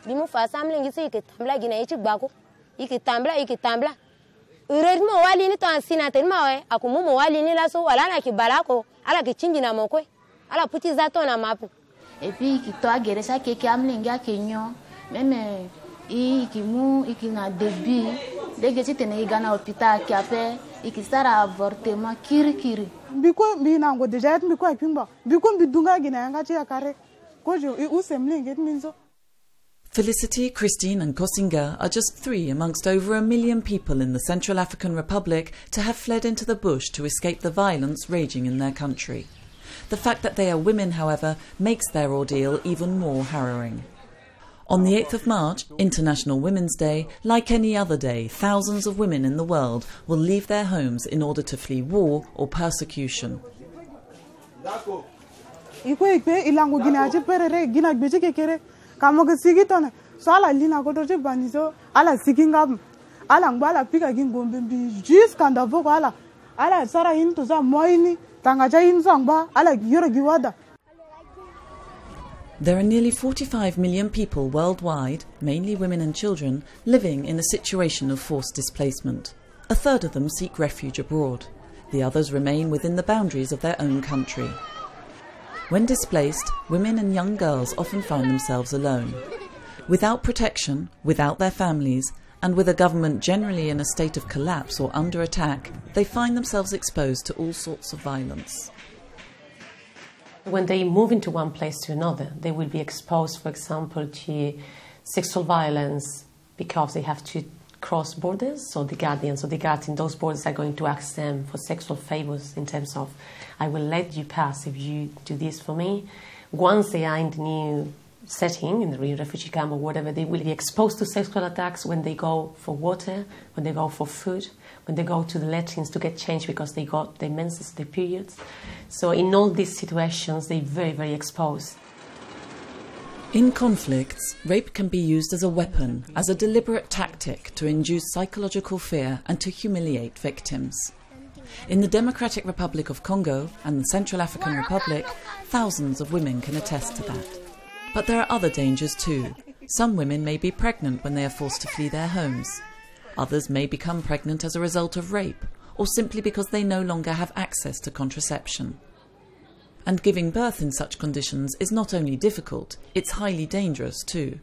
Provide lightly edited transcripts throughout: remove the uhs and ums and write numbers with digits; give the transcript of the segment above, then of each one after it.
Bimu fasa mlengisi ikitambla gina ichi gbako. Ikitambla. Uredmo wali ni to ansina telma we akumumo wali ni laso wala na kibalako ala kichingi na mokwe. Ala puti zato na mapu. Et puis qui toi geresa ke amlenga kenyo même ikimu ikina début dès que tene igana hôpital qui appelle ikisara avortement kiri biko bina ngo deja biko akimba biko bidunga gina yanga chi akare kojo usemlinge minzo. Felicity, Christine and Kosinga are just 3 amongst over 1 million people in the Central African Republic to have fled into the bush to escape the violence raging in their country. The fact that they are women, however, makes their ordeal even more harrowing. On the 8th of March, International Women's Day, like any other day, thousands of women in the world will leave their homes in order to flee war or persecution. There are nearly 45 million people worldwide, mainly women and children, living in a situation of forced displacement. A third of them seek refuge abroad. The others remain within the boundaries of their own country. When displaced, women and young girls often find themselves alone. Without protection, without their families, and with a government generally in a state of collapse or under attack, they find themselves exposed to all sorts of violence. When they move into one place to another, they will be exposed, for example, to sexual violence because they have to cross borders, so the guardians or the guards in those borders are going to ask them for sexual favors in terms of, I will let you pass if you do this for me. Once they are in the new setting, in the refugee camp or whatever, they will be exposed to sexual attacks when they go for water, when they go for food, when they go to the latrines to get changed because they got their menses, their periods. So in all these situations, they're very, very exposed. In conflicts, rape can be used as a weapon, as a deliberate tactic to induce psychological fear and to humiliate victims. In the Democratic Republic of Congo and the Central African Republic, thousands of women can attest to that. But there are other dangers too. Some women may be pregnant when they are forced to flee their homes. Others may become pregnant as a result of rape, or simply because they no longer have access to contraception. And giving birth in such conditions is not only difficult, it's highly dangerous too.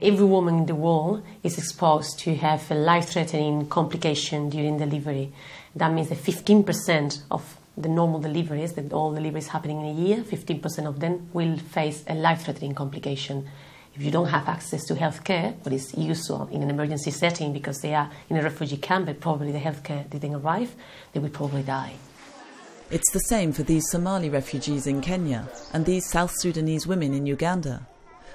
Every woman in the world is exposed to have a life-threatening complication during delivery. That means that 15% of the normal deliveries, that all deliveries happening in a year, 15% of them will face a life-threatening complication. If you don't have access to healthcare, what is usual in an emergency setting because they are in a refugee camp, but probably the healthcare didn't arrive, they will probably die. It's the same for these Somali refugees in Kenya and these South Sudanese women in Uganda.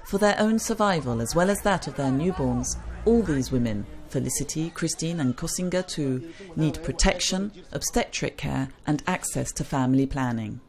For their own survival as well as that of their newborns, all these women, Felicity, Christine and Kosinga too, need protection, obstetric care and access to family planning.